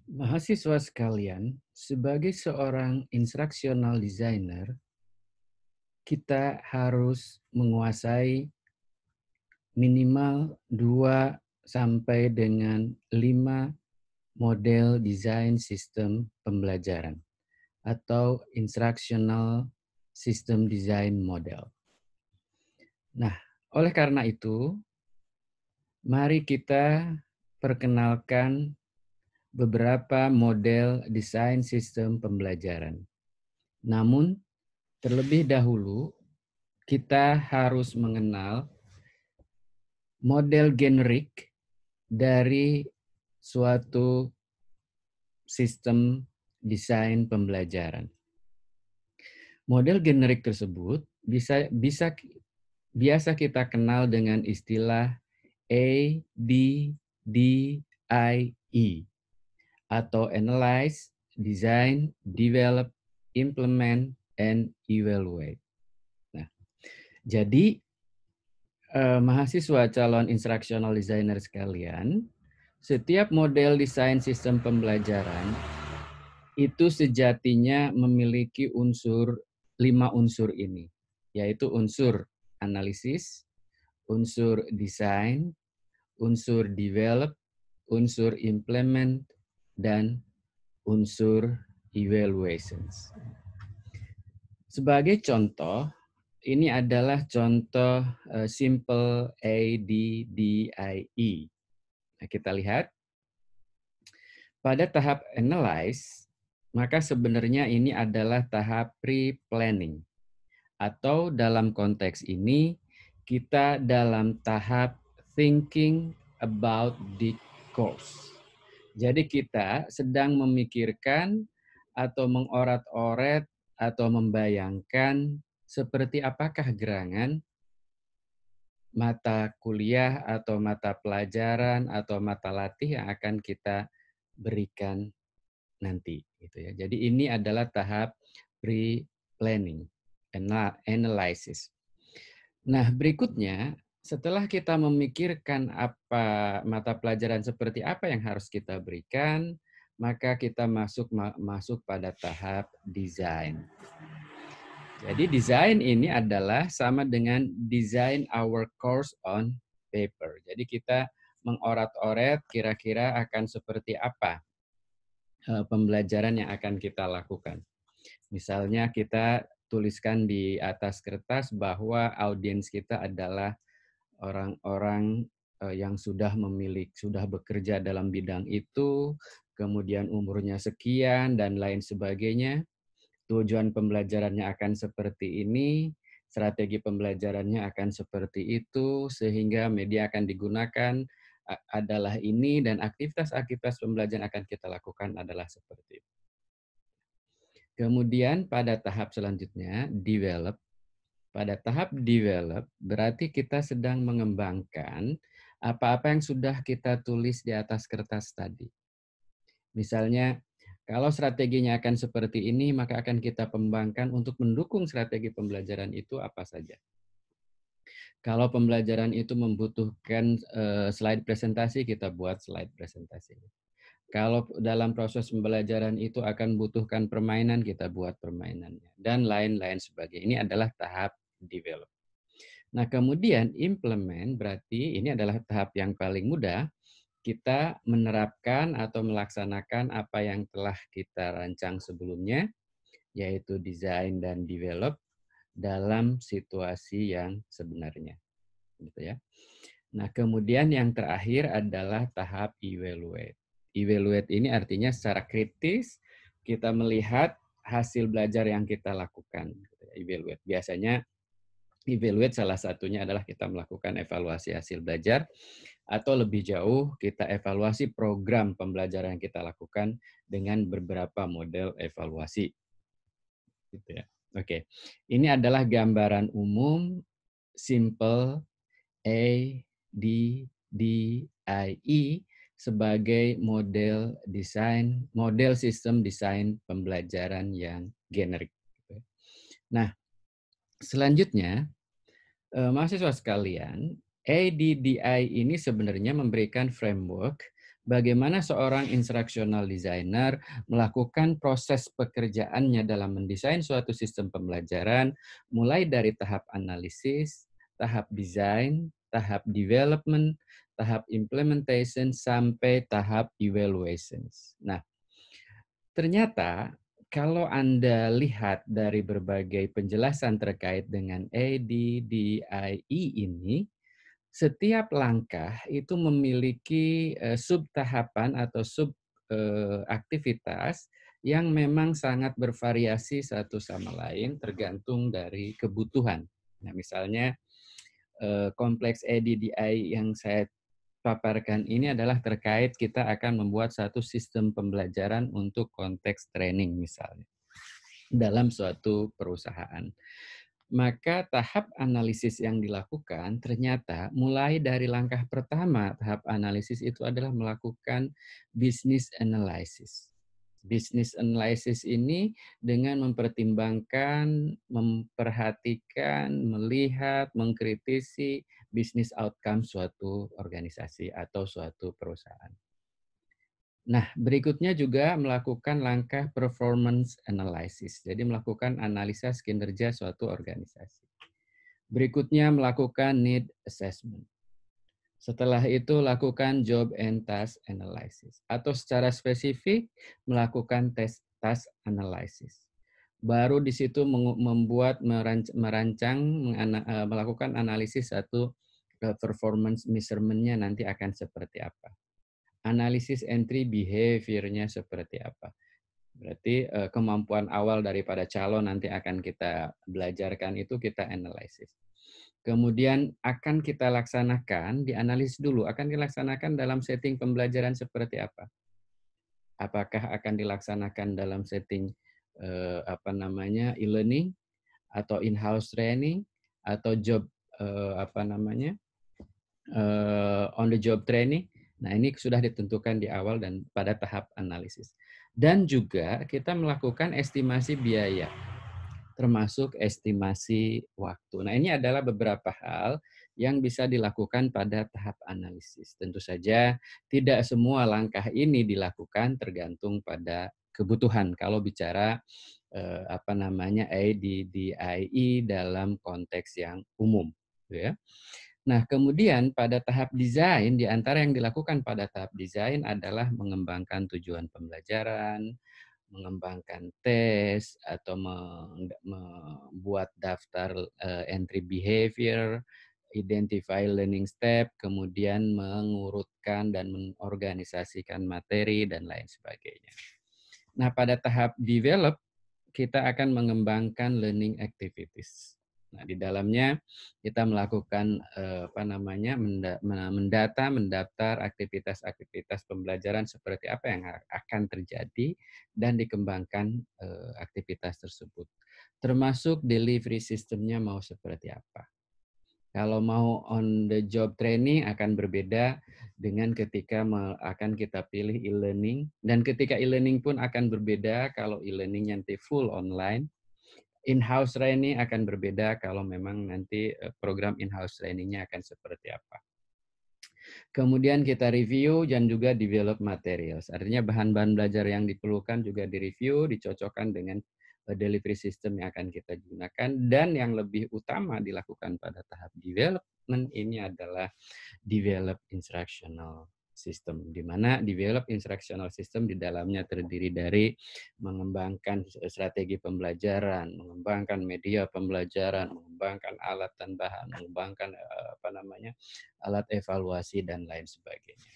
Mahasiswa sekalian, sebagai seorang instructional designer, kita harus menguasai minimal 2 sampai dengan 5 model desain sistem pembelajaran atau instructional system design model. Nah, oleh karena itu, mari kita perkenalkan beberapa model desain sistem pembelajaran. Namun, terlebih dahulu, kita harus mengenal model generik dari suatu sistem desain pembelajaran. Model generik tersebut biasa kita kenal dengan istilah ADDIE atau Analyze, Design, Develop, Implement, and Evaluate. Nah, jadi mahasiswa calon instructional designer sekalian, setiap model desain sistem pembelajaran itu sejatinya memiliki 5 unsur ini, yaitu unsur analisis, unsur desain, unsur develop, unsur implement, dan unsur evaluations. Sebagai contoh, ini adalah contoh simple ADDIE. Nah, kita lihat pada tahap analyze, maka sebenarnya ini adalah tahap pre-planning. Atau dalam konteks ini, kita dalam tahap thinking about the course. Jadi kita sedang memikirkan atau mengorat-oret atau membayangkan seperti apakah gerangan mata kuliah atau mata pelajaran atau mata latih yang akan kita berikan nanti gitu ya. Jadi ini adalah tahap pre-planning, analysis. Nah, berikutnya setelah kita memikirkan apa mata pelajaran seperti apa yang harus kita berikan, maka kita masuk pada tahap desain. Jadi desain ini adalah sama dengan design our course on paper. Jadi kita mengorat-oret kira-kira akan seperti apa pembelajaran yang akan kita lakukan. Misalnya kita tuliskan di atas kertas bahwa audiens kita adalah orang-orang yang sudah bekerja dalam bidang itu, kemudian umurnya sekian dan lain sebagainya. Tujuan pembelajarannya akan seperti ini, strategi pembelajarannya akan seperti itu, sehingga media akan digunakan adalah ini, dan aktivitas-aktivitas pembelajaran akan kita lakukan adalah seperti itu. Kemudian pada tahap selanjutnya, develop. Pada tahap develop, berarti kita sedang mengembangkan apa-apa yang sudah kita tulis di atas kertas tadi. Misalnya, kalau strateginya akan seperti ini, maka akan kita kembangkan untuk mendukung strategi pembelajaran itu apa saja. Kalau pembelajaran itu membutuhkan slide presentasi, kita buat slide presentasi. Kalau dalam proses pembelajaran itu akan butuhkan permainan, kita buat permainannya. Dan lain-lain sebagainya. Ini adalah tahap develop. Nah, kemudian implement berarti ini adalah tahap yang paling mudah. Kita menerapkan atau melaksanakan apa yang telah kita rancang sebelumnya, yaitu desain dan develop dalam situasi yang sebenarnya. Gitu ya. Nah, kemudian yang terakhir adalah tahap evaluate. Evaluate ini artinya secara kritis kita melihat hasil belajar yang kita lakukan. Evaluate. Biasanya evaluate salah satunya adalah kita melakukan evaluasi hasil belajar, atau lebih jauh kita evaluasi program pembelajaran yang kita lakukan dengan beberapa model evaluasi. Gitu ya. Oke. Ini adalah gambaran umum simple ADDIE sebagai model sistem desain pembelajaran yang generik. Nah, selanjutnya mahasiswa sekalian, ADDIE ini sebenarnya memberikan framework bagaimana seorang instructional designer melakukan proses pekerjaannya dalam mendesain suatu sistem pembelajaran, mulai dari tahap analisis, tahap desain, tahap development, tahap implementation, sampai tahap evaluations. Nah, ternyata kalau Anda lihat dari berbagai penjelasan terkait dengan ADDIE ini, setiap langkah itu memiliki sub-tahapan atau aktivitas yang memang sangat bervariasi satu sama lain tergantung dari kebutuhan. Nah, misalnya kompleks ADDI yang saya paparkan ini adalah terkait kita akan membuat satu sistem pembelajaran untuk konteks training misalnya dalam suatu perusahaan. Maka tahap analisis yang dilakukan ternyata mulai dari langkah pertama, tahap analisis itu adalah melakukan business analysis. Business analysis ini dengan mempertimbangkan, memperhatikan, melihat, mengkritisi bisnis outcome suatu organisasi atau suatu perusahaan. Nah, berikutnya juga melakukan langkah performance analysis. Jadi melakukan analisa kinerja suatu organisasi. Berikutnya melakukan need assessment. Setelah itu lakukan job and task analysis. Atau secara spesifik melakukan task analysis. Baru di situ membuat melakukan analisis satu performance measurement-nya nanti akan seperti apa. Analisis entry behavior-nya seperti apa. Berarti kemampuan awal daripada calon nanti akan kita belajarkan itu kita analisis. Kemudian akan kita laksanakan, dianalisis dulu, akan dilaksanakan dalam setting pembelajaran seperti apa. Apakah akan dilaksanakan dalam setting e-learning atau in-house training atau job on the job training. Nah, ini sudah ditentukan di awal dan pada tahap analisis. Dan juga kita melakukan estimasi biaya, termasuk estimasi waktu. Nah, ini adalah beberapa hal yang bisa dilakukan pada tahap analisis. Tentu saja tidak semua langkah ini dilakukan tergantung pada kebutuhan. Kalau bicara ADDIE dalam konteks yang umum, gitu ya. Nah, kemudian pada tahap desain, di antara yang dilakukan pada tahap desain adalah mengembangkan tujuan pembelajaran, mengembangkan tes, atau membuat daftar entry behavior, identify learning step, kemudian mengurutkan dan mengorganisasikan materi, dan lain sebagainya. Nah, pada tahap develop, kita akan mengembangkan learning activities. Nah, di dalamnya kita melakukan mendaftar aktivitas-aktivitas pembelajaran seperti apa yang akan terjadi dan dikembangkan aktivitas tersebut. Termasuk delivery sistemnya mau seperti apa. Kalau mau on the job training akan berbeda dengan ketika akan kita pilih e-learning. Dan ketika e-learning pun akan berbeda kalau e-learning nanti full online. In-house training akan berbeda kalau memang nanti program in-house trainingnya akan seperti apa. Kemudian kita review dan juga develop materials. Artinya bahan-bahan belajar yang diperlukan juga direview, dicocokkan dengan delivery system yang akan kita gunakan. Dan yang lebih utama dilakukan pada tahap development ini adalah develop instructional system, di mana develop instructional system di dalamnya terdiri dari mengembangkan strategi pembelajaran, mengembangkan media pembelajaran, mengembangkan alat dan bahan, mengembangkan alat evaluasi dan lain sebagainya.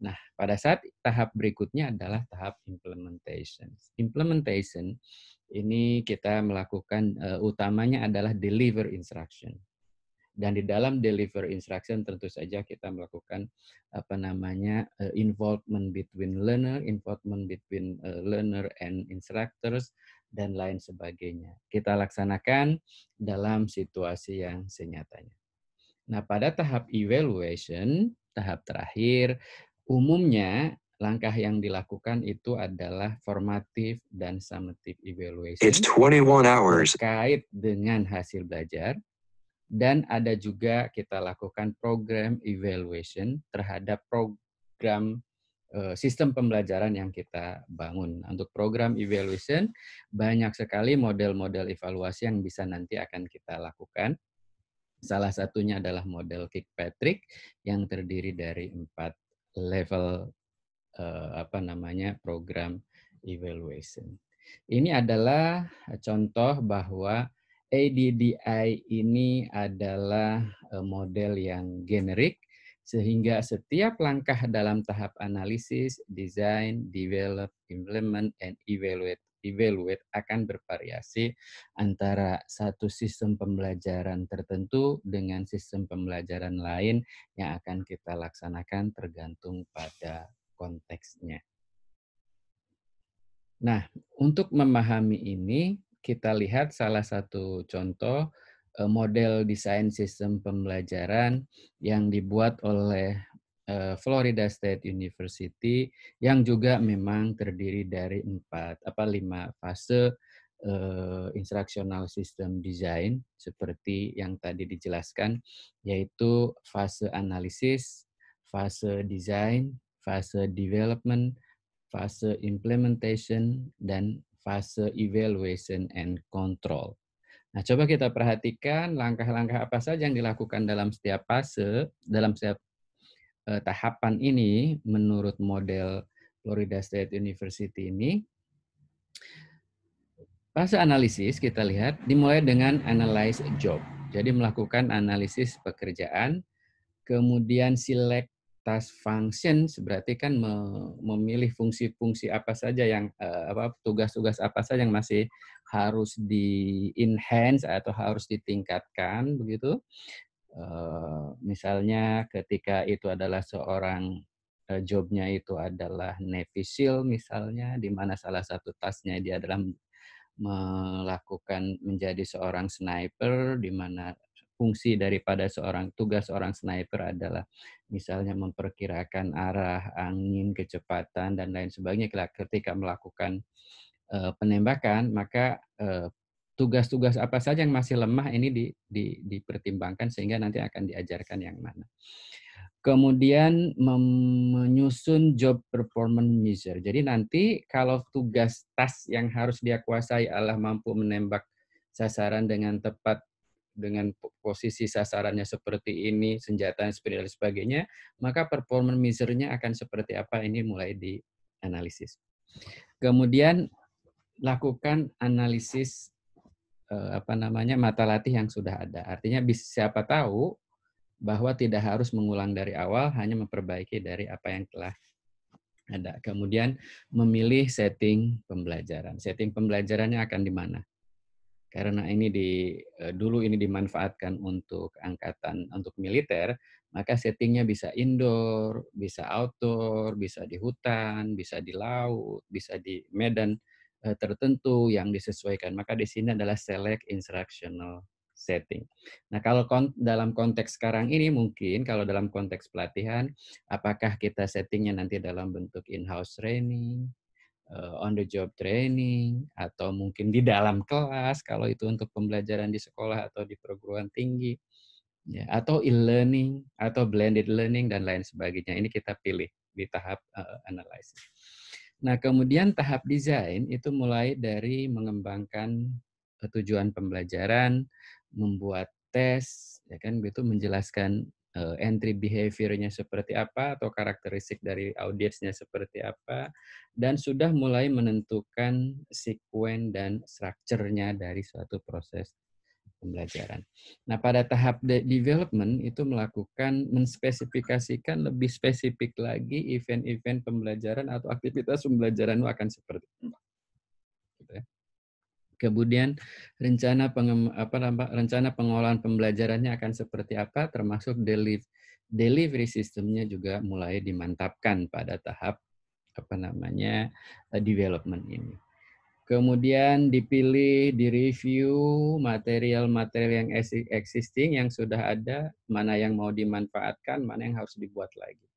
Nah, pada saat tahap berikutnya adalah tahap implementation. Implementation ini kita melakukan utamanya adalah deliver instruction. Dan di dalam deliver instruction tentu saja kita melakukan involvement between learner, involvement between learner and instructors, dan lain sebagainya. Kita laksanakan dalam situasi yang senyatanya. Nah, pada tahap evaluation, tahap terakhir, umumnya langkah yang dilakukan itu adalah formative dan summative evaluation. It's 21 hours. Terkait dengan hasil belajar. Dan ada juga kita lakukan program evaluation terhadap program sistem pembelajaran yang kita bangun. Untuk program evaluation, banyak sekali model-model evaluasi yang bisa nanti akan kita lakukan. Salah satunya adalah model Kirkpatrick yang terdiri dari 4 level program evaluation. Ini adalah contoh bahwa ADDI ini adalah model yang generik sehingga setiap langkah dalam tahap analisis, design, develop, implement, and evaluate akan bervariasi antara satu sistem pembelajaran tertentu dengan sistem pembelajaran lain yang akan kita laksanakan tergantung pada konteksnya. Nah, untuk memahami ini, kita lihat salah satu contoh model desain sistem pembelajaran yang dibuat oleh Florida State University yang juga memang terdiri dari 5 fase instructional system design seperti yang tadi dijelaskan, yaitu fase analisis, fase design, fase development, fase implementation, dan fase evaluation and control. Nah, coba kita perhatikan langkah-langkah apa saja yang dilakukan dalam setiap fase, dalam setiap tahapan ini menurut model Florida State University ini. Fase analisis kita lihat dimulai dengan analyze job. Jadi melakukan analisis pekerjaan, kemudian select task functions berarti kan memilih fungsi-fungsi apa saja yang tugas-tugas apa saja yang masih harus di-enhance atau harus ditingkatkan begitu. Misalnya ketika itu adalah seorang jobnya itu adalah Navy SEAL misalnya, di mana salah satu tasknya dia adalah melakukan menjadi seorang sniper, di mana fungsi daripada tugas seorang sniper adalah misalnya memperkirakan arah angin, kecepatan, dan lain sebagainya ketika melakukan penembakan, maka tugas-tugas apa saja yang masih lemah ini dipertimbangkan sehingga nanti akan diajarkan yang mana. Kemudian menyusun job performance measure. Jadi nanti kalau tugas task yang harus dia kuasai adalah mampu menembak sasaran dengan tepat, dengan posisi sasarannya seperti ini, senjatanya seperti dan sebagainya, maka performance measure-nya akan seperti apa, ini mulai dianalisis. Kemudian lakukan analisis mata latih yang sudah ada. Artinya siapa tahu bahwa tidak harus mengulang dari awal, hanya memperbaiki dari apa yang telah ada. Kemudian memilih setting pembelajaran. Setting pembelajarannya akan di mana? Karena ini dulu ini dimanfaatkan untuk untuk militer, maka settingnya bisa indoor, bisa outdoor, bisa di hutan, bisa di laut, bisa di medan tertentu yang disesuaikan. Maka di sini adalah select instructional setting. Nah, kalau dalam konteks sekarang ini mungkin kalau dalam konteks pelatihan, apakah kita settingnya nanti dalam bentuk in-house training, on the job training, atau mungkin di dalam kelas kalau itu untuk pembelajaran di sekolah atau di perguruan tinggi, ya, atau e-learning atau blended learning dan lain sebagainya. Ini kita pilih di tahap analysis. Nah, kemudian tahap desain itu mulai dari mengembangkan tujuan pembelajaran, membuat tes, ya kan, gitu, menjelaskan entry behavior-nya seperti apa atau karakteristik dari audiensnya seperti apa, dan sudah mulai menentukan sekuen dan strukturnya dari suatu proses pembelajaran. Nah, pada tahap development itu menspesifikasikan lebih spesifik lagi event-event pembelajaran atau aktivitas pembelajaran akan seperti apa. Gitu ya. Kemudian rencana pengolahan pembelajarannya akan seperti apa, termasuk delivery sistemnya juga mulai dimantapkan pada tahap development ini. Kemudian dipilih, direview material-material yang existing, yang sudah ada, mana yang mau dimanfaatkan, mana yang harus dibuat lagi.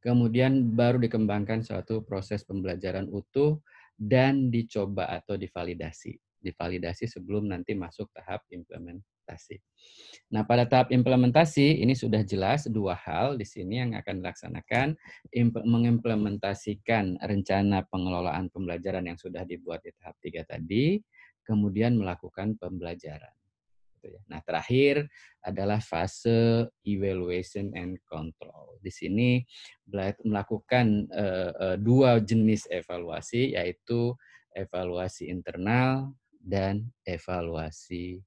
Kemudian baru dikembangkan suatu proses pembelajaran utuh dan dicoba atau divalidasi. Divalidasi sebelum nanti masuk tahap implement implementasi. Nah, pada tahap implementasi ini sudah jelas dua hal di sini yang akan dilaksanakan, mengimplementasikan rencana pengelolaan pembelajaran yang sudah dibuat di tahap 3 tadi, kemudian melakukan pembelajaran. Gitu ya. Nah, terakhir adalah fase evaluation and control. Di sini melakukan dua jenis evaluasi, yaitu evaluasi internal dan evaluasi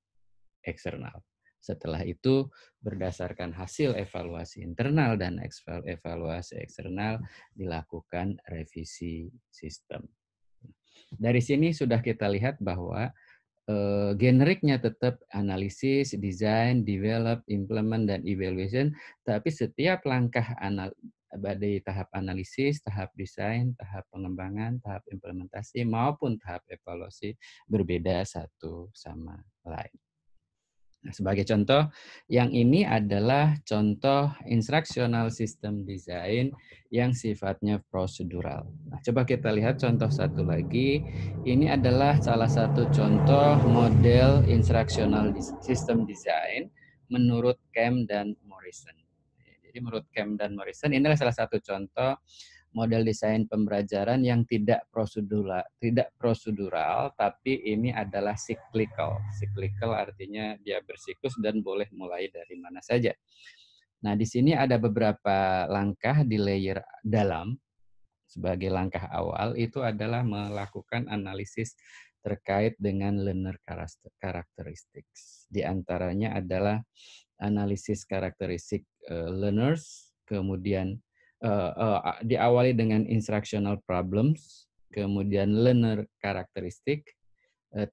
eksternal. Setelah itu, berdasarkan hasil evaluasi internal dan evaluasi eksternal, dilakukan revisi sistem. Dari sini sudah kita lihat bahwa generiknya tetap analisis, design, develop, implement, dan evaluation, tapi setiap langkah dari tahap analisis, tahap desain, tahap pengembangan, tahap implementasi, maupun tahap evaluasi berbeda satu sama lain. Nah, sebagai contoh, yang ini adalah contoh instructional system design yang sifatnya prosedural. Nah, coba kita lihat contoh satu lagi. Ini adalah salah satu contoh model instructional system design menurut Kem dan Morrison. Jadi menurut Kem dan Morrison, ini adalah salah satu contoh model desain pembelajaran yang tidak prosedural, tapi ini adalah cyclical. Cyclical artinya dia bersiklus dan boleh mulai dari mana saja. Nah, di sini ada beberapa langkah di layer dalam. Sebagai langkah awal itu adalah melakukan analisis terkait dengan learner characteristics. Di antaranya adalah analisis karakteristik learners, kemudian diawali dengan instructional problems, kemudian learner karakteristik,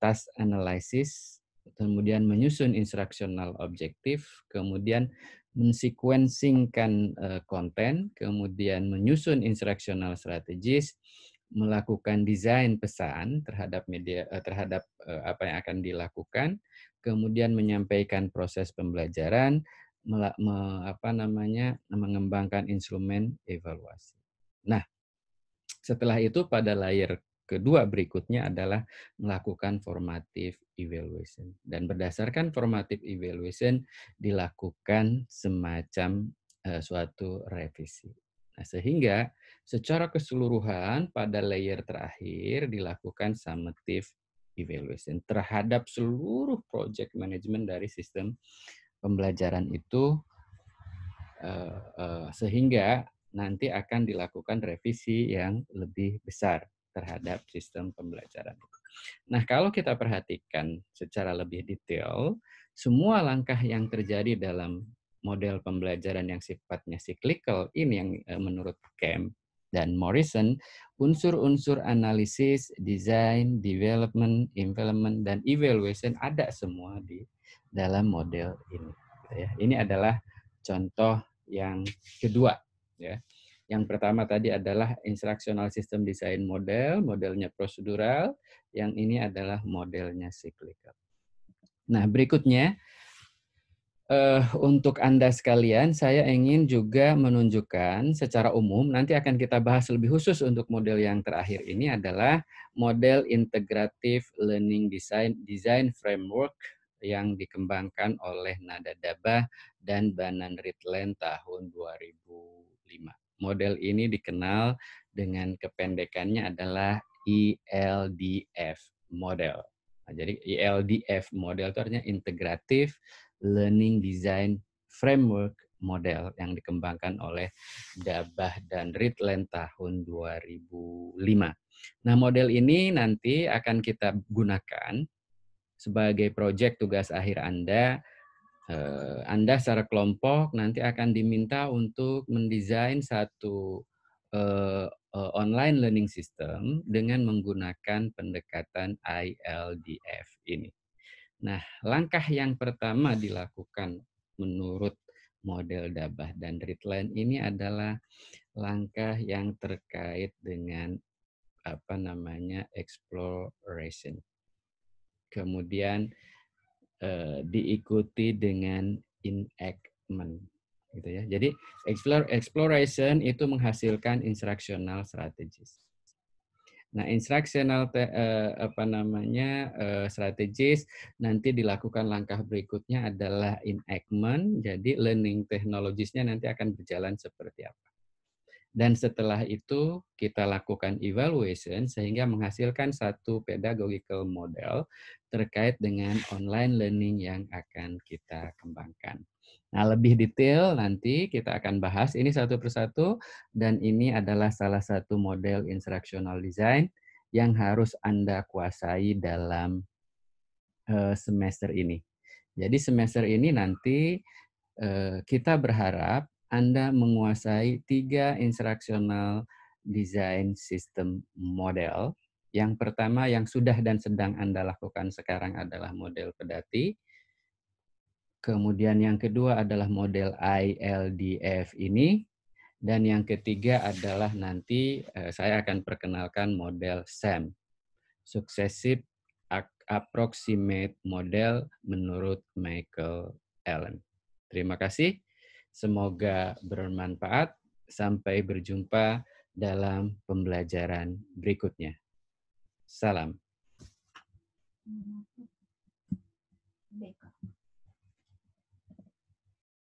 task analysis, kemudian menyusun instructional objektif, kemudian mensequencingkan konten, kemudian menyusun instructional strategis, melakukan desain pesan terhadap apa yang akan dilakukan, kemudian menyampaikan proses pembelajaran, mengembangkan instrumen evaluasi. Nah, setelah itu pada layer kedua berikutnya adalah melakukan formative evaluation. Dan berdasarkan formative evaluation dilakukan semacam suatu revisi. Nah, sehingga secara keseluruhan pada layer terakhir dilakukan summative evaluation terhadap seluruh project management dari sistem pembelajaran itu, sehingga nanti akan dilakukan revisi yang lebih besar terhadap sistem pembelajaran. Nah, kalau kita perhatikan secara lebih detail, semua langkah yang terjadi dalam model pembelajaran yang sifatnya cyclical ini yang menurut Kem dan Morrison, unsur-unsur analisis, design, development, implement, dan evaluation ada semua di dalam model ini. Ini adalah contoh yang kedua. Ya. Yang pertama tadi adalah instructional system design model, modelnya prosedural. Yang ini adalah modelnya cyclical. Nah, berikutnya untuk Anda sekalian, saya ingin juga menunjukkan secara umum, nanti akan kita bahas lebih khusus untuk model yang terakhir ini adalah model integrative learning design framework yang dikembangkan oleh Nada Dabah dan Banan Ritland tahun 2005. Model ini dikenal dengan kependekannya adalah ELDF model. Nah, jadi ELDF model itu artinya integrative learning design framework model yang dikembangkan oleh Dabah dan Ritland tahun 2005. Nah, model ini nanti akan kita gunakan sebagai proyek tugas akhir Anda. Anda secara kelompok nanti akan diminta untuk mendesain satu online learning system dengan menggunakan pendekatan ILDF ini. Nah, langkah yang pertama dilakukan menurut model Dabah dan Ritland ini adalah langkah yang terkait dengan exploration. Kemudian diikuti dengan enactment, gitu ya. Jadi exploration itu menghasilkan instructional strategies. Nah, instructional strategis nanti dilakukan langkah berikutnya adalah enactment. Jadi learning technologies-nya nanti akan berjalan seperti apa. Dan setelah itu kita lakukan evaluation sehingga menghasilkan satu pedagogical model terkait dengan online learning yang akan kita kembangkan. Nah, lebih detail nanti kita akan bahas ini satu persatu, dan ini adalah salah satu model instructional design yang harus Anda kuasai dalam semester ini. Jadi semester ini nanti kita berharap Anda menguasai 3 instructional design system model. Yang pertama yang sudah dan sedang Anda lakukan sekarang adalah model pedati. Kemudian yang kedua adalah model ILDF ini. Dan yang ketiga adalah nanti saya akan perkenalkan model SAM, Successive Approximate Model menurut Michael Allen. Terima kasih. Semoga bermanfaat. Sampai berjumpa dalam pembelajaran berikutnya. Salam.